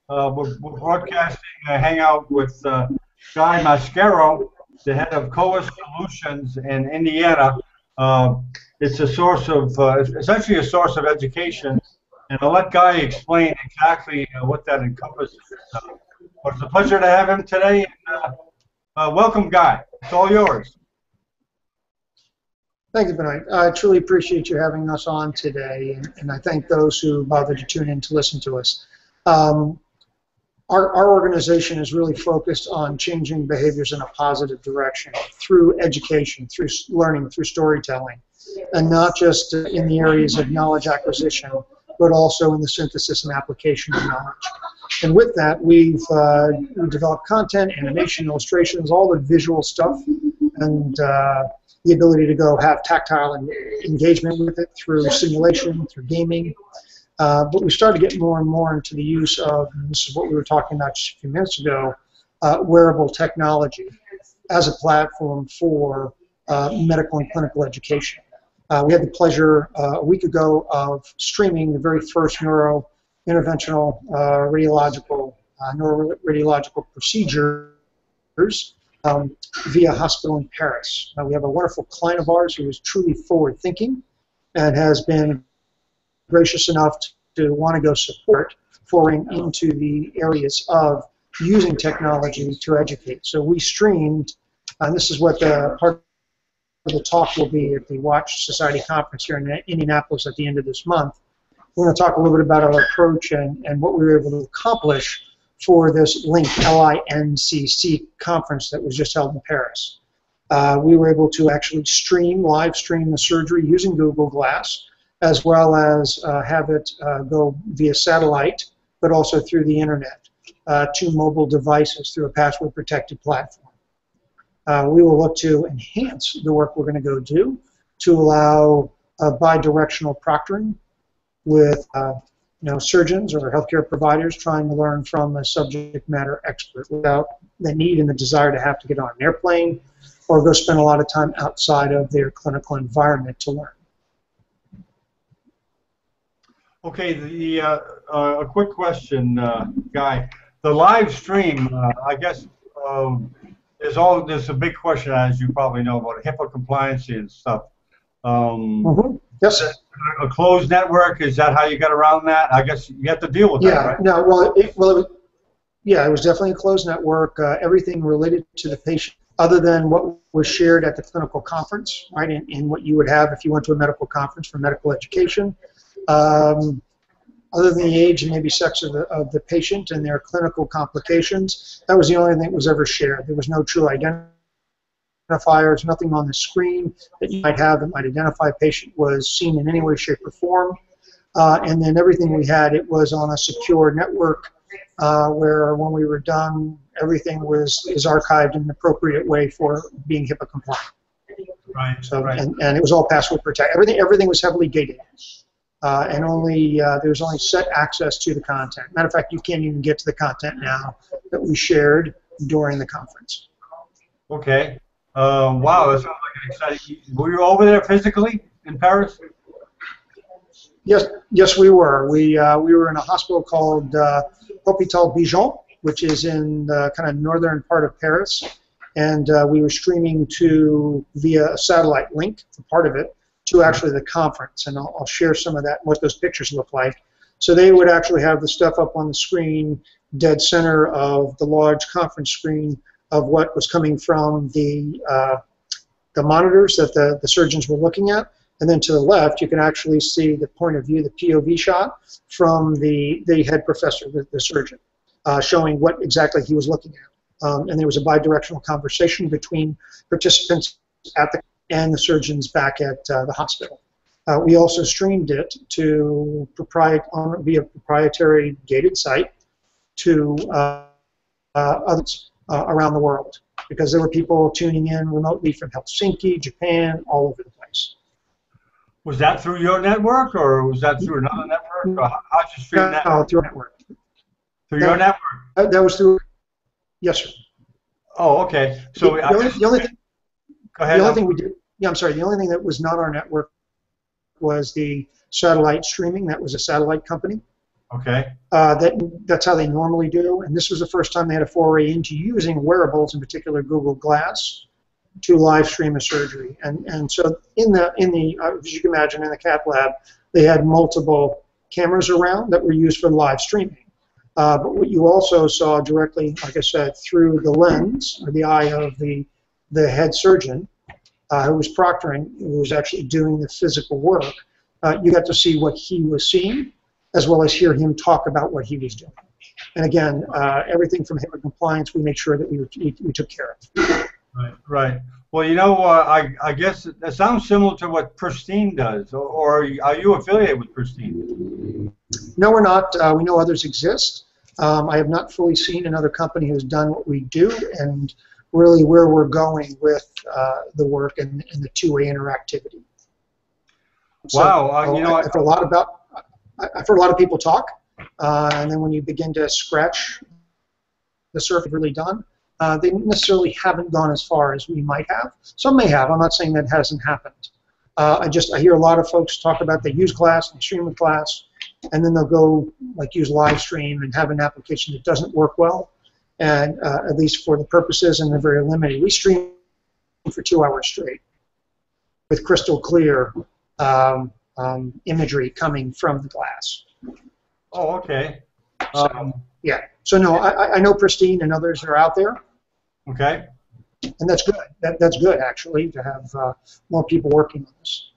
We're broadcasting a hangout with Guy Mascaro, the head of Koeus Solutions in Indiana. Uh, it's a source of, essentially a source of education, and I'll let Guy explain exactly what that encompasses. Uh, but it's a pleasure to have him today. Welcome, Guy. It's all yours. Thank you, Benoit. I truly appreciate you having us on today, and I thank those who bothered to tune in to listen to us. Um, our organization is really focused on changing behaviors in a positive direction through education, through learning, through storytelling, and not just in the areas of knowledge acquisition, but also in the synthesis and application of knowledge. And with that, we've developed content, animation, illustrations, all the visual stuff, and the ability to go have tactile engagement with it through simulation, through gaming. But we started to get more and more into the use of, and this is what we were talking about just a few minutes ago, wearable technology as a platform for medical and clinical education. We had the pleasure a week ago of streaming the very first neurointerventional neuroradiological procedures via hospital in Paris. We have a wonderful client of ours who is truly forward-thinking and has been gracious enough to want to go support foraying into the areas of using technology to educate. So we streamed, and this is what the part of the talk will be at the Watch Society Conference here in Indianapolis at the end of this month. We're going to talk a little bit about our approach and what we were able to accomplish for this LINC, L-I-N-C-C conference that was just held in Paris. We were able to actually live stream the surgery using Google Glass, as well as have it go via satellite, but also through the internet to mobile devices through a password-protected platform. We will look to enhance the work we're going to go do to allow bi-directional proctoring with surgeons or healthcare providers trying to learn from a subject matter expert without the need and the desire to have to get on an airplane or go spend a lot of time outside of their clinical environment to learn. Okay, a quick question, Guy. The live stream, I guess, there's a big question, as you probably know, about HIPAA compliance and stuff. Yes. A closed network, is that how you get around that? I guess you have to deal with that, right? No, it was definitely a closed network. Everything related to the patient, other than what was shared at the clinical conference, right, and what you would have if you went to a medical conference for medical education. Other than the age and maybe sex of the patient and their clinical complications, that was the only thing that was ever shared. There was no true identifiers, nothing on the screen that you might have that might identify a patient was seen in any way, shape, or form. And then everything we had, it was on a secure network where when we were done, everything is archived in an appropriate way for being HIPAA compliant. Right. So, right. And it was all password protected. Everything was heavily gated. And there was only set access to the content. Matter of fact, you can't even get to the content now that we shared during the conference. Okay. Wow, that sounds like an exciting. Were you over there physically in Paris? Yes, we were. We were in a hospital called Hôpital Bijon, which is in the kind of northern part of Paris, and we were streaming via a satellite link, for part of it, to actually the conference, and I'll share some of that, what those pictures look like. So they would actually have the stuff up on the screen, dead center of the large conference screen of what was coming from the monitors that the surgeons were looking at, and then to the left you can actually see the point of view, the POV shot from the head professor, the surgeon, showing what exactly he was looking at. And there was a bi-directional conversation between participants and the surgeons back at the hospital. We also streamed it to via proprietary gated site to others around the world, because there were people tuning in remotely from Helsinki, Japan, all over the place. Was that through your network, or was that through another network? Or how'd you stream that? No, through our network. Through your network? That was through. Yes, sir. Oh, okay. So the only thing. Go ahead. The only thing we did. Yeah, I'm sorry. The only thing that was not our network was the satellite streaming. That was a satellite company. Okay. That's how they normally do. And this was the first time they had a foray into using wearables, in particular Google Glass, to live stream a surgery. And so as you can imagine, in the cath lab, they had multiple cameras around that were used for live streaming. But what you also saw directly, like I said, through the lens or the eye of the head surgeon, who was proctoring, who was actually doing the physical work, you got to see what he was seeing, as well as hear him talk about what he was doing. And again, everything from HIPAA compliance, we made sure that we took care of. Right, right. Well, you know, I guess that sounds similar to what Pristine does, or are you affiliated with Pristine? No, we're not. We know others exist. I have not fully seen another company who's done what we do, and really where we're going with the work and the two-way interactivity. So, Wow, you know, I've heard a lot of people talk, and then when you begin to scratch the surface, really done. They necessarily haven't gone as far as we might have. Some may have. I'm not saying that hasn't happened. I hear a lot of folks talk about they use Glass and stream with Glass, and then they'll go like use live stream and have an application that doesn't work well, and at least for the purposes, and they're very limited. We stream for 2 hours straight with crystal clear imagery coming from the glass. Oh, okay. Yeah. So no, I know Pristine and others are out there. Okay. And that's good. That's good, actually, to have more people working on this.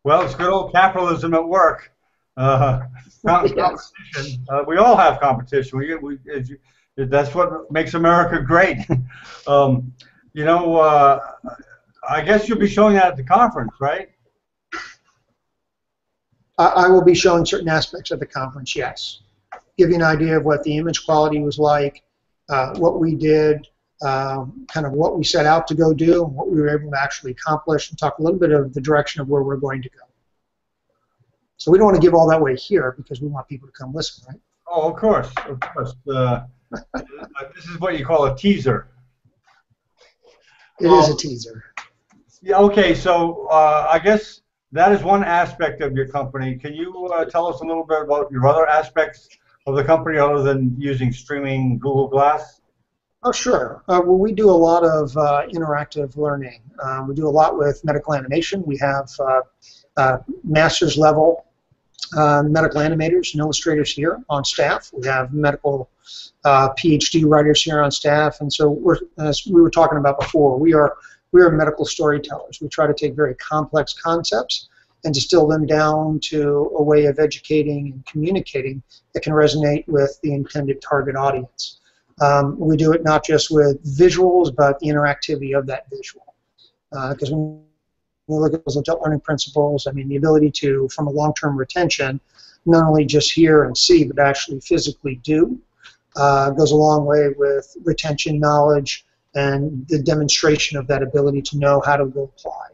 Well, it's good old capitalism at work. Competition. We all have competition. That's what makes America great. You know, I guess you'll be showing that at the conference, right? I will be showing certain aspects of the conference, yes. Give you an idea of what the image quality was like, what we did, kind of what we set out to go do, and what we were able to actually accomplish, and talk a little bit of the direction of where we're going to go. So we don't want to give all that away here because we want people to come listen, right? Oh, of course, of course. This is what you call a teaser. It is a teaser. Yeah. Okay. So I guess that is one aspect of your company. Can you tell us a little bit about your other aspects of the company other than using streaming Google Glass? Oh, sure. Well, we do a lot of interactive learning. We do a lot with medical animation. We have master's level medical animators and illustrators here on staff. We have medical PhD writers here on staff. And so as we were talking about before, we are medical storytellers. We try to take very complex concepts and distill them down to a way of educating and communicating that can resonate with the intended target audience. We do it not just with visuals, but the interactivity of that visual. Because when you look at those adult learning principles, I mean, the ability to, from a long-term retention, not only just hear and see, but actually physically do, goes a long way with retention, knowledge, and the demonstration of that ability to know how to go apply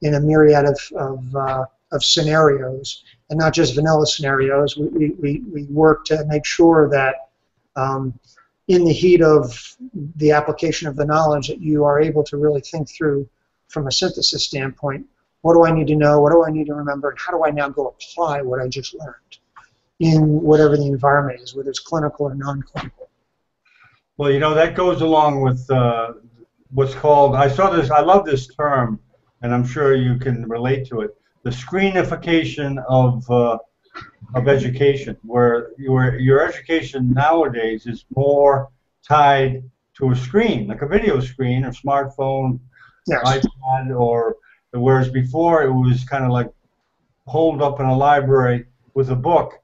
in a myriad of scenarios, and not just vanilla scenarios. We work to make sure that in the heat of the application of the knowledge that you are able to really think through from a synthesis standpoint, what do I need to know, what do I need to remember, and how do I now go apply what I just learned in whatever the environment is, whether it's clinical or non-clinical. Well, you know, that goes along with what's called, I love this term, and I'm sure you can relate to it, the screenification of education, where your education nowadays is more tied to a screen, like a video screen or smartphone, Yes. iPad, or whereas before it was kind of like holed up in a library with a book.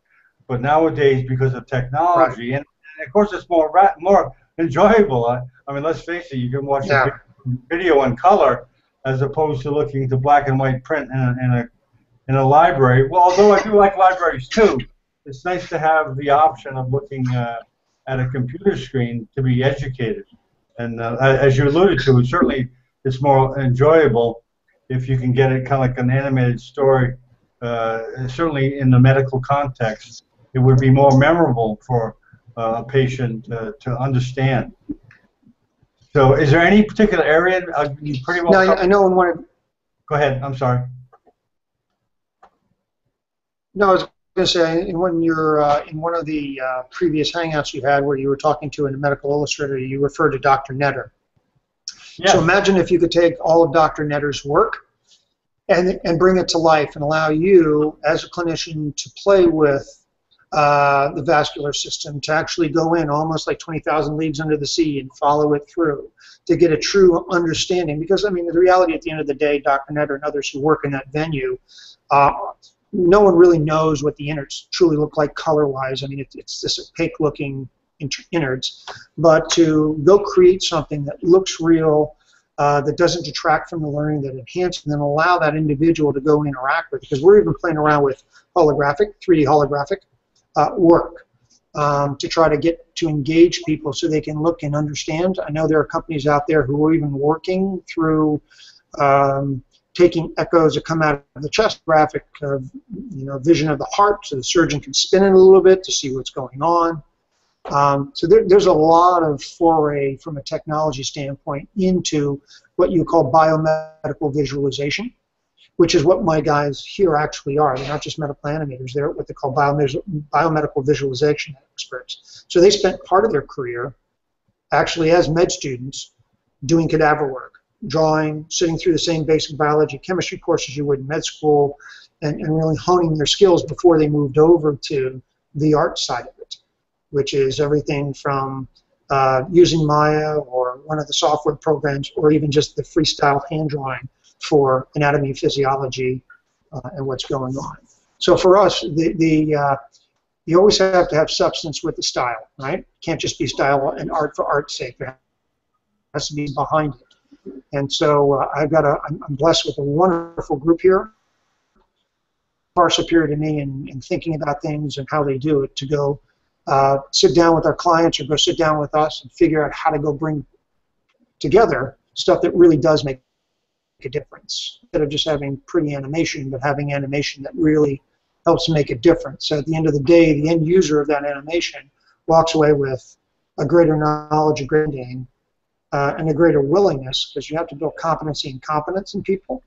But nowadays, because of technology, and of course it's more enjoyable. I mean, let's face it, you can watch a video in color as opposed to looking to black and white print in a library. Well, although I do like libraries too, it's nice to have the option of looking at a computer screen to be educated. And as you alluded to, certainly it's more enjoyable if you can get it kind of like an animated story. Certainly in the medical context, it would be more memorable for a patient to understand. So is there any particular area you pretty well No, I know in one of... Go ahead, I'm sorry. No, I was going to say, when you're in one of the previous hangouts you had where you were talking to a medical illustrator, you referred to Dr. Netter. Yes. So imagine if you could take all of Dr. Netter's work and bring it to life and allow you, as a clinician, to play with the vascular system, to actually go in almost like 20,000 leagues under the sea and follow it through, to get a true understanding. Because, I mean, the reality at the end of the day, Dr. Netter and others who work in that venue, no one really knows what the innards truly look like color-wise. I mean, it's this opaque-looking innards. But to go create something that looks real, that doesn't detract from the learning, that enhances, and then allow that individual to go interact with. Because we're even playing around with holographic, 3D holographic work to try to get to engage people so they can look and understand. I know there are companies out there who are even working through taking echoes that come out of the chest graphic of, vision of the heart, so the surgeon can spin it a little bit to see what's going on. So there's a lot of foray from a technology standpoint into what you call biomedical visualization, which is what my guys here actually are. They're not just medical animators, they're what they call biomedical visualization experts. So they spent part of their career actually as med students doing cadaver work, drawing, sitting through the same basic biology, chemistry courses you would in med school, and really honing their skills before they moved over to the art side of it, which is everything from using Maya or one of the software programs, or even just the freestyle hand drawing for anatomy, physiology, and what's going on. So for us, you always have to have substance with the style, right? Can't just be style and art for art's sake. There has to be behind it. And so I'm blessed with a wonderful group here, far superior to me in thinking about things and how they do it, to go sit down with our clients or go sit down with us and figure out how to go bring together stuff that really does make a difference, instead of just having pretty animation, but having animation that really helps make a difference. So at the end of the day, the end user of that animation walks away with a greater knowledge, a greater gain, and a greater willingness, because you have to build competency and competence in people,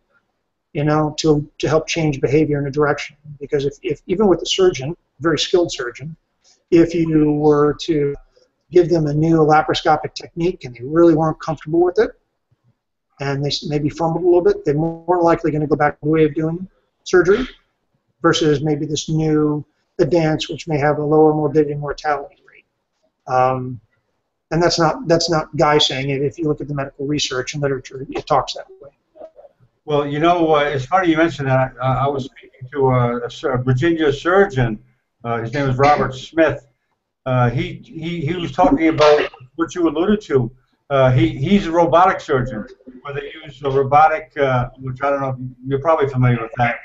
to help change behavior in a direction. Because if even with a surgeon, a very skilled surgeon, if you were to give them a new laparoscopic technique and they really weren't comfortable with it, and they maybe fumbled a little bit, they're more likely going to go back to the way of doing surgery versus maybe this new advance, which may have a lower morbidity and mortality rate. And that's not Guy saying it. If you look at the medical research and literature, it talks that way. Well, it's funny you mentioned that. I was speaking to a Virginia surgeon. His name is Robert Smith. He was talking about what you alluded to. He's a robotic surgeon, where they use a robotic, which I don't know, you're probably familiar with that,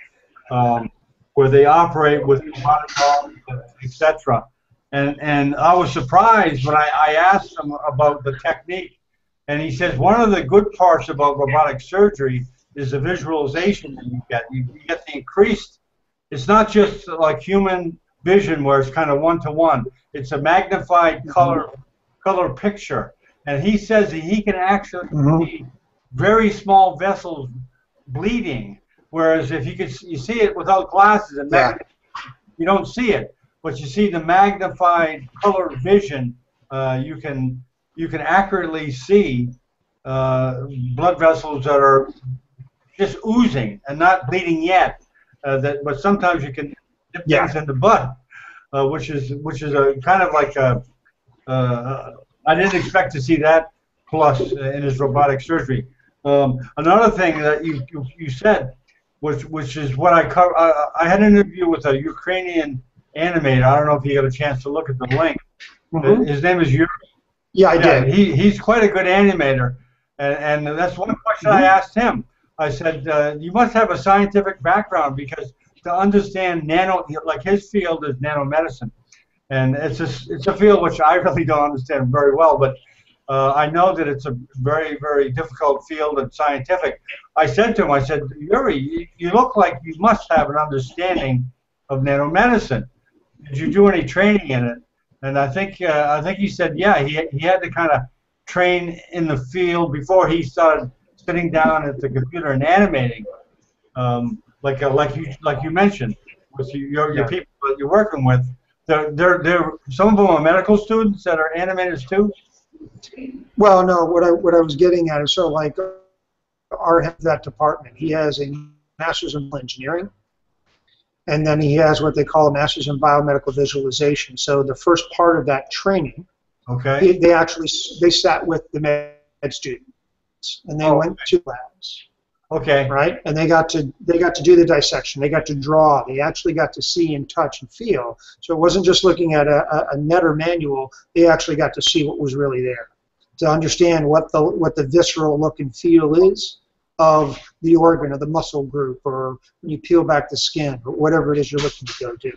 where they operate with robotic arms, etc. And I was surprised when I asked him about the technique, and he says one of the good parts about robotic surgery is the visualization that you get. You get the increased. It's not just like human vision where it's kind of one-to-one. It's a magnified color picture. And he says that he can actually see very small vessels bleeding, whereas if you see it without glasses, and you don't see it, but you see the magnified color vision. You can accurately see blood vessels that are just oozing and not bleeding yet. But sometimes you can dip things in the blood, which is a kind of like a. I didn't expect to see that plus in his robotic surgery. Another thing that you said, which is what I cover. I had an interview with a Ukrainian animator. I don't know if you got a chance to look at the link. His name is Yuri. Yeah, I did. He's quite a good animator, and that's one question I asked him. I said, you must have a scientific background, because to understand like his field is nanomedicine. And it's a field which I really don't understand very well, but I know that it's a very, very difficult field and scientific. I said to him, I said, Yuri, you look like you must have an understanding of nanomedicine. Did you do any training in it? And I think he said, yeah, he had to kind of train in the field before he started sitting down at the computer and animating, like you mentioned, with your people that you're working with, they're some of them are medical students that are animators too. Well, no, what I was getting at is sort of like our head of that department. He has a master's in engineering, and then he has what they call a master's in biomedical visualization. So the first part of that training, Okay. they sat with the med students, and they went to labs. Okay. Right, and they got to do the dissection. They got to draw. They actually got to see and touch and feel. So it wasn't just looking at a net or manual. They actually got to see what was really there, to understand what the visceral look and feel is of the organ or the muscle group, or when you peel back the skin, or whatever it is you're looking to go do.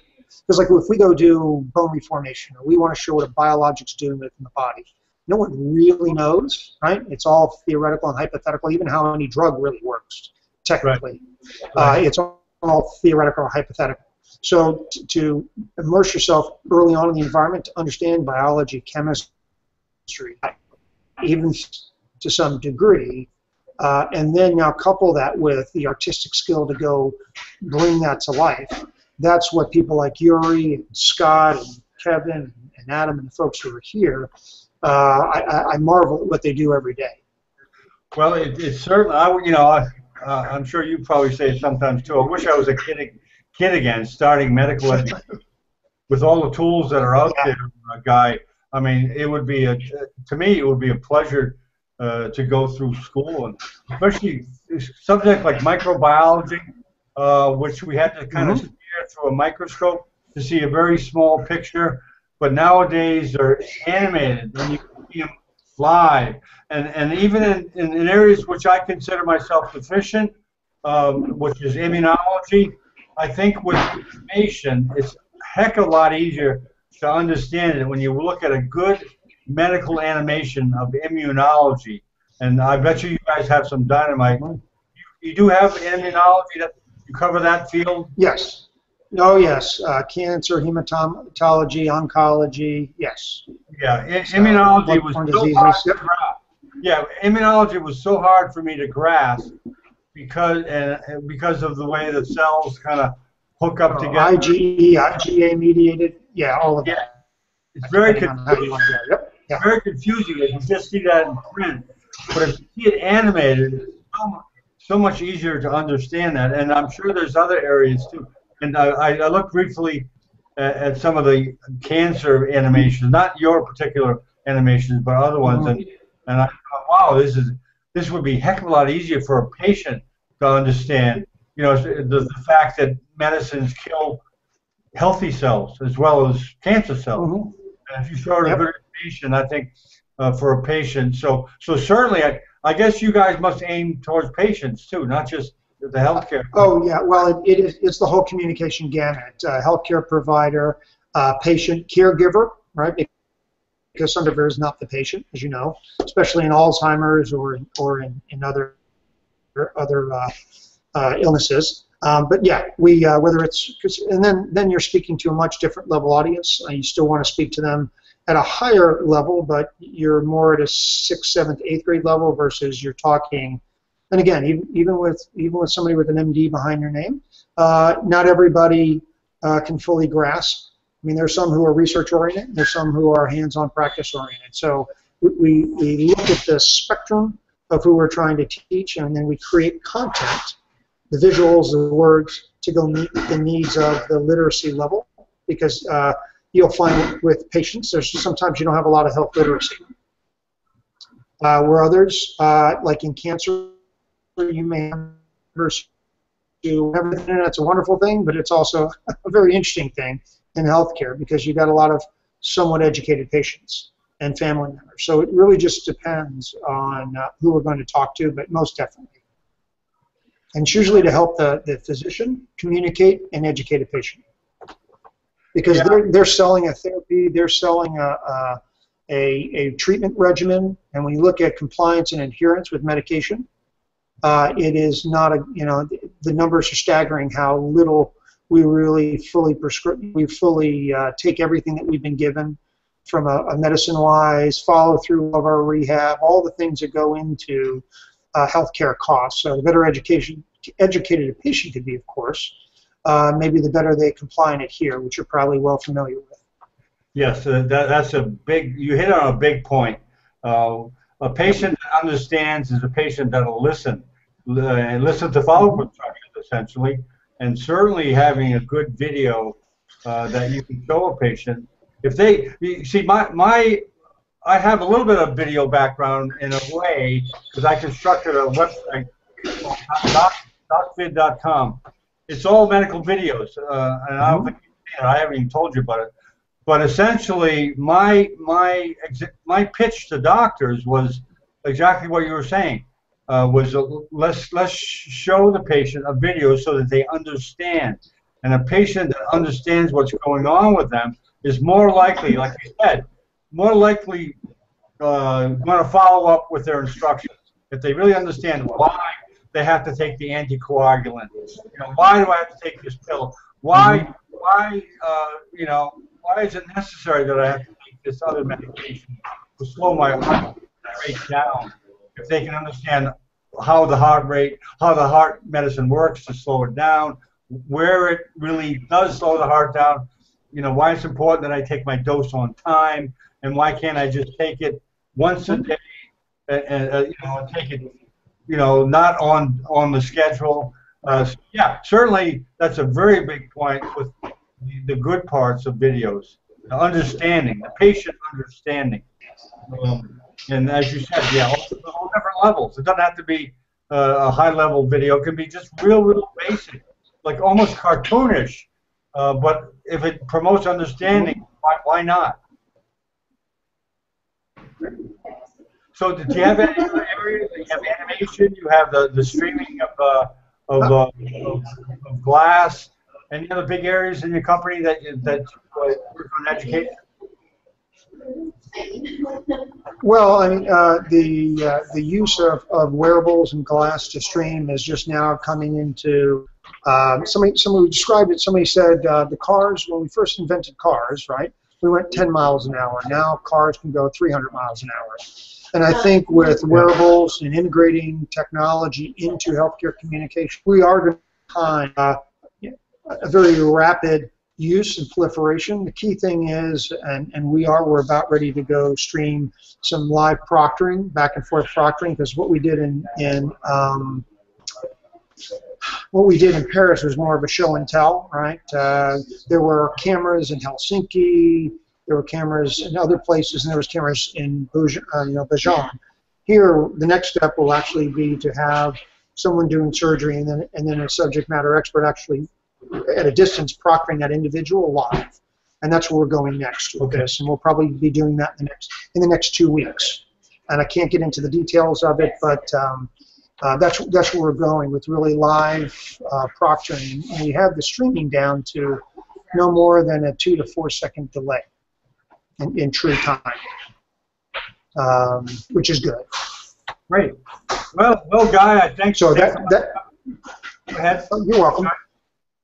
Because like if we go do bone reformation, or we want to show what a biologic's doing within the body, no one really knows, right? It's all theoretical and hypothetical, even how any drug really works, technically. Right. It's all theoretical or hypothetical. So to immerse yourself early on in the environment, to understand biology, chemistry, even to some degree, and then now couple that with the artistic skill to go bring that to life, that's what people like Yuri, and Scott, and Kevin, and Adam, and the folks who are here, I marvel at what they do every day. Well, it's certainly, I'm sure you probably say it sometimes too. I wish I was a kid again, starting medical education with all the tools that are out there, Guy. I mean, it would be to me, it would be a pleasure to go through school, and especially subjects like microbiology, which we had to kind of steer through a microscope to see a very small picture. But nowadays they're animated, and you can see them live. And even in areas which I consider myself deficient, which is immunology, I think with information, it's a heck of a lot easier to understand it when you look at a good medical animation of immunology. And I bet you guys have some dynamite. You do have immunology, that you cover that field? Yes. Oh, yes. Cancer, hematology, oncology, yes. Yeah, immunology was so hard to grasp. Yeah, immunology was so hard for me to grasp because of the way the cells kind of hook up together. IgA mediated, yeah, all of that. Yeah, it's very confusing. Yep. Yeah. Very confusing if you just see that in print. But if you see it animated, it's so much easier to understand that. And I'm sure there's other areas too. And I looked briefly at some of the cancer animations, not your particular animations, but other ones, and I thought, wow, this would be a heck of a lot easier for a patient to understand. You know, the fact that medicines kill healthy cells as well as cancer cells. And if you show it a good information, I think for a patient, so certainly, I guess you guys must aim towards patients too, not just the healthcare. Oh yeah, well it's the whole communication gamut. Healthcare provider, patient, caregiver, right? Because sometimes is not the patient, as you know, especially in Alzheimer's or in other illnesses. But yeah, we whether it's and then you're speaking to a much different level audience. You still want to speak to them at a higher level, but you're more at a 6th, 7th, 8th grade level versus you're talking. And again, even with somebody with an MD behind their name, not everybody can fully grasp. I mean, there's some who are research oriented, there's some who are hands-on practice oriented. So we look at the spectrum of who we're trying to teach, and then we create content, the visuals, the words, to go meet the needs of the literacy level. Because you'll find with patients, there's sometimes you don't have a lot of health literacy. Where others, like in cancer, you may have everything, and it's a wonderful thing, but it's also a very interesting thing in healthcare because you've got a lot of somewhat educated patients and family members. So it really just depends on who we're going to talk to, but most definitely. And it's usually to help the physician communicate and educate a patient. Because they're selling a therapy, they're selling a treatment regimen, and when you look at compliance and adherence with medication, it is not the numbers are staggering how little we really fully prescribe. We fully take everything that we've been given from a medicine-wise, follow through of our rehab, all the things that go into healthcare costs. So the better educated a patient could be, of course, maybe the better they comply and adhere, which you're probably well familiar with. Yes, that's a big. You hit on a big point. A patient that understands is a patient that'll listen and listen to follow-up instructions, essentially, and certainly having a good video that you can show a patient. If they you see I have a little bit of video background in a way because I constructed a website called docvid.com. It's all medical videos, and I don't think I haven't even told you about it. But essentially, my pitch to doctors was exactly what you were saying. Let's show the patient a video so that they understand. And a patient that understands what's going on with them is more likely, like you said, more likely going to follow up with their instructions. If they really understand why they have to take the anticoagulant, why do I have to take this pill? Why is it necessary that I have to take this other medication to slow my heart rate down? If they can understand how the heart medicine works to slow it down, where it really does slow the heart down, why it's important that I take my dose on time, and why can't I just take it once a day and take it, not on the schedule. Yeah, certainly that's a very big point with the good parts of videos, the understanding, the patient understanding. And as you said, yeah, all different levels. It doesn't have to be a high-level video. It can be just real basic, like almost cartoonish. But if it promotes understanding, why not? So, do you have any other areas? You have animation. You have the streaming of glass. Any other big areas in your company that work on education? Well, I mean, the use of wearables and glass to stream is just now coming into. Somebody described it. Somebody said the cars, when we first invented cars, right? We went 10 miles an hour. Now cars can go 300 miles an hour. And I think with wearables and integrating technology into healthcare communication, we are going to find a very rapid use and proliferation. The key thing is, and we're about ready to go stream some live proctoring, back and forth proctoring, because what we did in Paris was more of a show and tell, right? There were cameras in Helsinki, there were cameras in other places, and there was cameras in Beijing. Here, the next step will actually be to have someone doing surgery, and then a subject matter expert actually at a distance proctoring that individual live, and that's where we're going next with this, and we'll probably be doing that in the next 2 weeks. And I can't get into the details of it, but that's where we're going with really live proctoring, and we have the streaming down to no more than a 2 to 4 second delay in true time, which is good. Great. Well, Guy, I think so. Go ahead. You're welcome.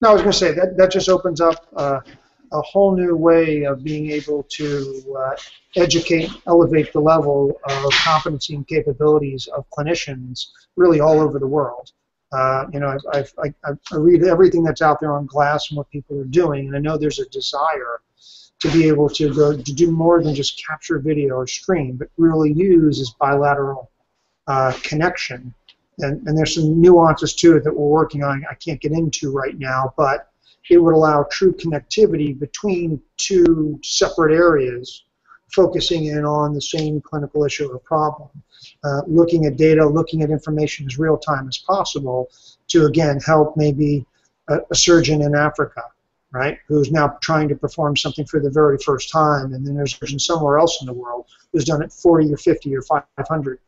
No, I was going to say that just opens up a whole new way of being able to educate, elevate the level of competency and capabilities of clinicians really all over the world. I read everything that's out there on glass and what people are doing, and I know there's a desire to be able to do more than just capture video or stream, but really use as bilateral connection. And there's some nuances to it that we're working on I can't get into right now, but it would allow true connectivity between two separate areas, focusing in on the same clinical issue or problem, looking at data, looking at information as real time as possible to, again, help maybe a surgeon in Africa, right, who's now trying to perform something for the very first time, and then there's a surgeon somewhere else in the world who's done it 40 or 50 or 500.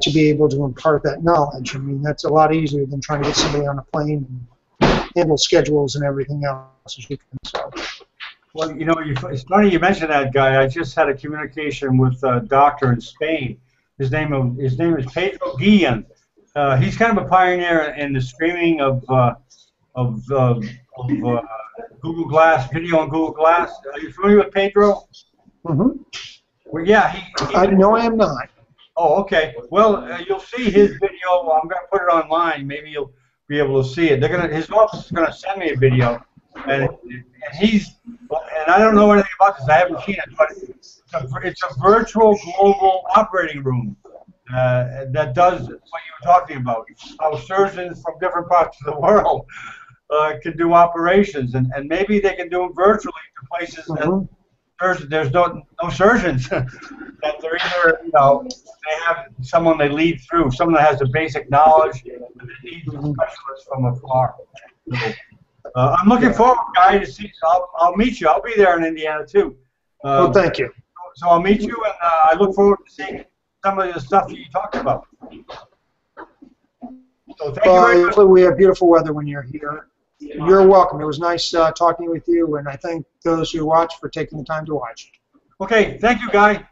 To be able to impart that knowledge. I mean, that's a lot easier than trying to get somebody on a plane and handle schedules and everything else. So. Well, it's funny you mentioned that, Guy. I just had a communication with a doctor in Spain. His name is Pedro Guillen. He's kind of a pioneer in the streaming of Google Glass, video on Google Glass. Are you familiar with Pedro? Mm-hmm. Well, yeah. No, I am not. Oh, okay. Well, you'll see his video. I'm going to put it online. Maybe be able to see it. His office is gonna send me a video, and I don't know anything about this. I haven't seen it, but it's a virtual global operating room that does what you were talking about. How surgeons from different parts of the world can do operations, and maybe they can do them virtually to places that there's no surgeons. That they're either, they have someone they lead through, someone that has the basic knowledge, and they need specialists from afar. So, I'm looking forward, Guy, to see. I'll meet you. I'll be there in Indiana too. Well, thank you. So I'll meet you, and I look forward to seeing some of the stuff you talked about. So thank you very much. Hopefully we have beautiful weather when you're here. You're welcome. It was nice talking with you, and I thank those who watch for taking the time to watch. Okay, thank you, Guy.